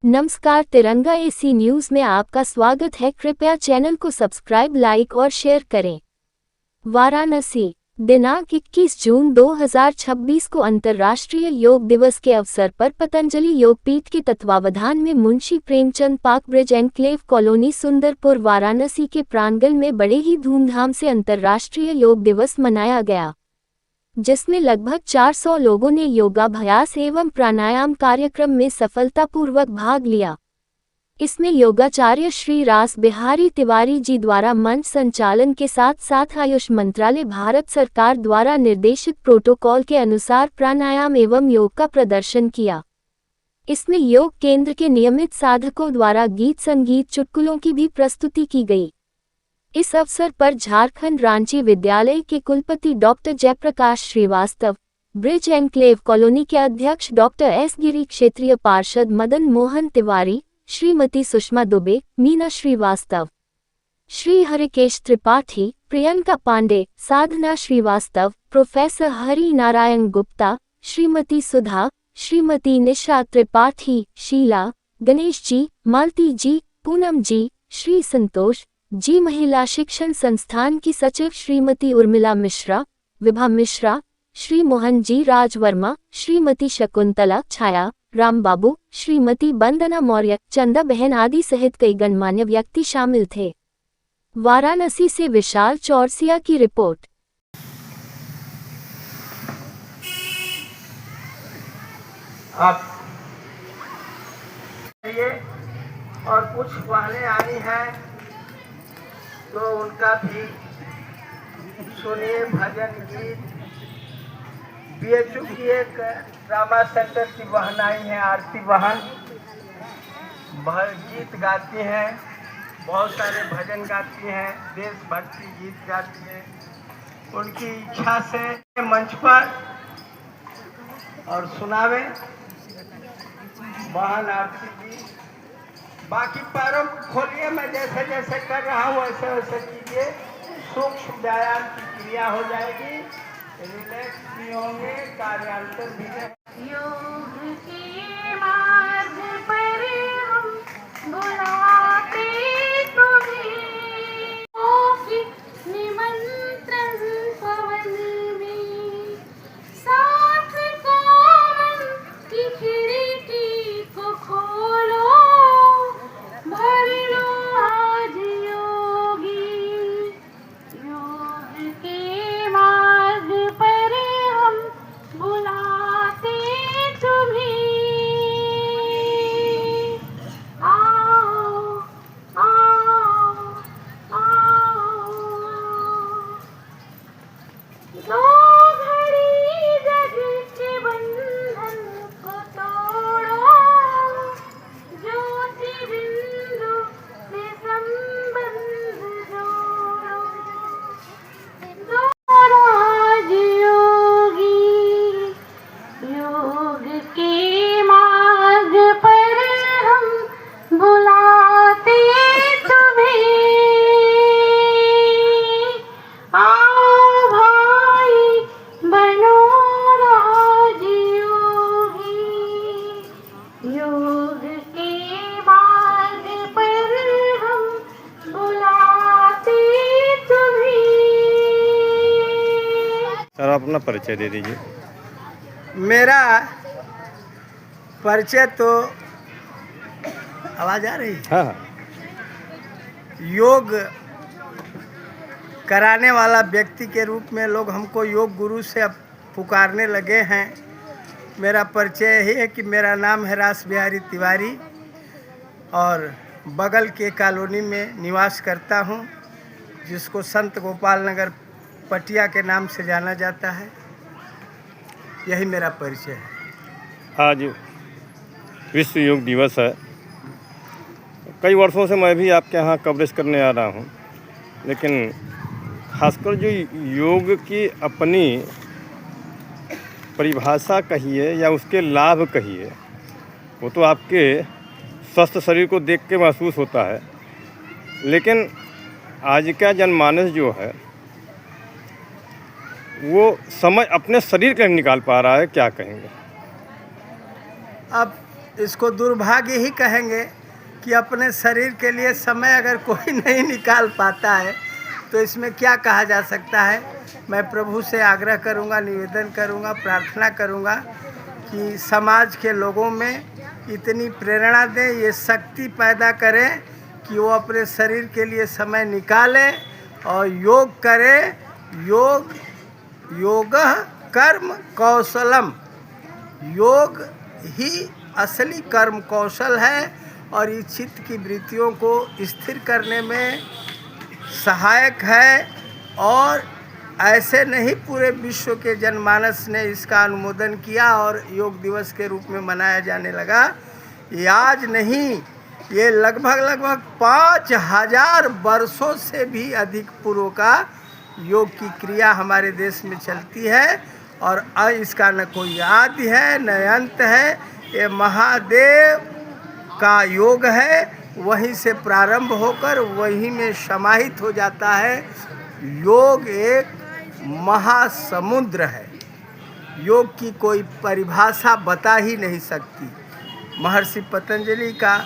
नमस्कार, तिरंगा AC news में आपका स्वागत है। कृपया चैनल को सब्सक्राइब, लाइक और शेयर करें। वाराणसी, दिनांक 21 जून 2026 को अंतर्राष्ट्रीय योग दिवस के अवसर पर पतंजलि योगपीठ के तत्वावधान में Munshi Premchand park bridge enclave colony Sundarpur Varanasi के प्रांगण में बड़े ही धूमधाम से अंतर्राष्ट्रीय योग दिवस मनाया गया, जिसमें लगभग 400 लोगों ने योगाभ्यास एवं प्राणायाम कार्यक्रम में सफलतापूर्वक भाग लिया। इसमें योगाचार्य श्री रास बिहारी तिवारी जी द्वारा मंच संचालन के साथ साथ आयुष मंत्रालय भारत सरकार द्वारा निर्देशित प्रोटोकॉल के अनुसार प्राणायाम एवं योग का प्रदर्शन किया। इसमें योग केंद्र के नियमित साधकों द्वारा गीत संगीत चुटकुलों की भी प्रस्तुति की गई। इस अवसर पर झारखंड रांची विद्यालय के कुलपति doctor Jaiprakash Srivastava, Brij enclave colony के अध्यक्ष डॉक्टर एस गिरी, क्षेत्रीय पार्षद मदन मोहन तिवारी, श्रीमती सुषमा दुबे, मीना श्रीवास्तव, श्री हरिकेश त्रिपाठी, प्रियंका पांडे, साधना श्रीवास्तव, प्रोफेसर हरि नारायण गुप्ता, श्रीमती सुधा, श्रीमती निशा त्रिपाठी, शीला, गणेश जी, मालती जी, पूनम जी, श्री संतोष जी, महिला शिक्षण संस्थान की सचिव श्रीमती उर्मिला मिश्रा, विभा मिश्रा, श्री मोहन जी राजवर्मा, श्रीमती शकुंतला, छाया, राम बाबू, श्रीमती वंदना मौर्य, चंदा बहन आदि सहित कई गणमान्य व्यक्ति शामिल थे। वाराणसी से विशाल चौरसिया की रिपोर्ट। और कुछ बहनें आई हैं तो उनका भी सुनिए भजन गीत। बीएचयू की एक ड्रामा सेंटर की बहन आई हैं, आरती बहन, गीत गाती हैं, बहुत सारे भजन गाती हैं, देशभक्ति गीत गाती हैं। उनकी इच्छा से मंच पर और सुनावे बहन आरती जी। बाकी पैरों को खोलिए, मैं जैसे जैसे कर रहा हूँ वैसे वैसे कीजिए। सूक्ष्म व्यायाम की क्रिया हो जाएगी, रिलैक्स भी होंगे, कार्यांतर भी रहेगा। योग के मार्ग पर हम बुलाते तुम्हें, निमंत्रण पवन में साथ कौन की खिड़की को खोलो, भर लो आज योगी। योग के मार्ग पर हम बुलाते तुम्हें, आओ आओ आओ। दो घड़ी जग के बंधन को तोड़ो, ज्योति बिंदु से संबंध जोड़ो। दो राज योगी, योग के मार्ग पर हम बुलाते तुम्हें, आओ भाई बनो राज योगी। योग के मार्ग पर हम बुलाते तुम्हें। सर, आप अपना परिचय दे दीजिए। मेरा परिचय तो आवाज आ रही है? हाँ। योग कराने वाला व्यक्ति के रूप में लोग हमको योग गुरु से अब पुकारने लगे हैं। मेरा परिचय यही है कि मेरा नाम है रास बिहारी तिवारी और बगल के कॉलोनी में निवास करता हूँ, जिसको संत गोपाल नगर पटिया के नाम से जाना जाता है। यही मेरा परिचय है। आज विश्व योग दिवस है। कई वर्षों से मैं भी आपके यहाँ कवरेज करने आ रहा हूँ, लेकिन खासकर जो योग की अपनी परिभाषा कहिए या उसके लाभ कहिए, वो तो आपके स्वस्थ शरीर को देख के महसूस होता है। लेकिन आज का जनमानस जो है वो समय अपने शरीर का नहीं निकाल पा रहा है, क्या कहेंगे? अब इसको दुर्भाग्य ही कहेंगे कि अपने शरीर के लिए समय अगर कोई नहीं निकाल पाता है तो इसमें क्या कहा जा सकता है। मैं प्रभु से आग्रह करूंगा, निवेदन करूंगा, प्रार्थना करूंगा कि समाज के लोगों में इतनी प्रेरणा दें, ये शक्ति पैदा करें कि वो अपने शरीर के लिए समय निकालें और योग करें। योगः कर्म कौशलम, योग ही असली कर्म कौशल है और ये चित्त की वृत्तियों को स्थिर करने में सहायक है। और ऐसे नहीं पूरे विश्व के जनमानस ने इसका अनुमोदन किया और योग दिवस के रूप में मनाया जाने लगा। ये आज नहीं, ये लगभग 5000 वर्षों से भी अधिक पूर्व का योग की क्रिया हमारे देश में चलती है और इसका न कोई आदि है न अंत है। ये महादेव का योग है, वहीं से प्रारंभ होकर वहीं में समाहित हो जाता है। योग एक महासमुद्र है, योग की कोई परिभाषा बता ही नहीं सकती। महर्षि पतंजलि का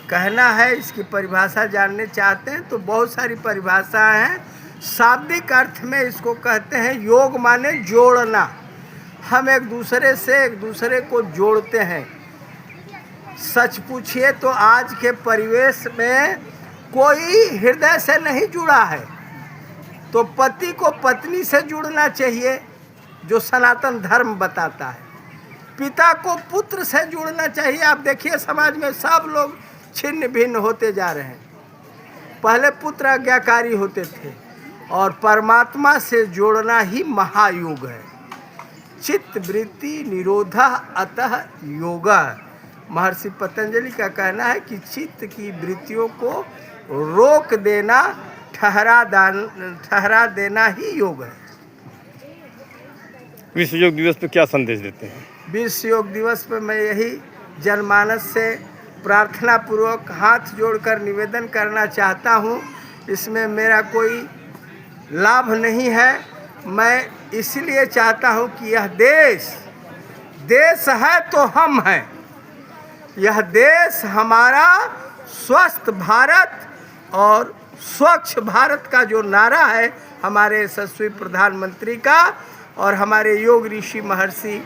कहना है, इसकी परिभाषा जानने चाहते हैं तो बहुत सारी परिभाषाएं हैं। शाब्दिक अर्थ में इसको कहते हैं योग माने जोड़ना, हम एक दूसरे को जोड़ते हैं। सच पूछिए तो आज के परिवेश में कोई हृदय से नहीं जुड़ा है, तो पति को पत्नी से जुड़ना चाहिए जो सनातन धर्म बताता है, पिता को पुत्र से जुड़ना चाहिए। आप देखिए समाज में सब लोग छिन्न भिन्न होते जा रहे हैं। पहले पुत्र आज्ञाकारी होते थे और परमात्मा से जोड़ना ही महायोग है। चित्त वृत्ति निरोधा अतः योगा। महर्षि पतंजलि का कहना है कि चित्त की वृत्तियों को रोक देना, ठहरा देना ही योग है। विश्व योग दिवस पे क्या संदेश देते हैं? विश्व योग दिवस पर मैं यही जनमानस से प्रार्थना पूर्वक हाथ जोड़कर निवेदन करना चाहता हूँ। इसमें मेरा कोई लाभ नहीं है, मैं इसलिए चाहता हूँ कि यह देश है तो हम हैं। यह देश हमारा स्वस्थ भारत और स्वच्छ भारत का जो नारा है हमारे यशस्वी प्रधानमंत्री का और हमारे योग ऋषि महर्षि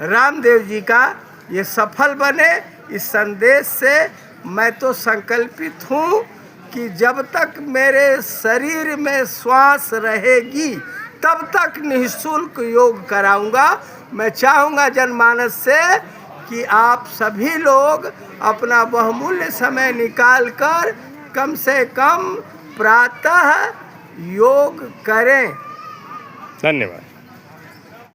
रामदेव जी का, ये सफल बने। इस संदेश से मैं तो संकल्पित हूँ कि जब तक मेरे शरीर में श्वास रहेगी तब तक निःशुल्क योग कराऊंगा। मैं चाहूँगा जनमानस से कि आप सभी लोग अपना बहुमूल्य समय निकालकर कम से कम प्रातः योग करें। धन्यवाद।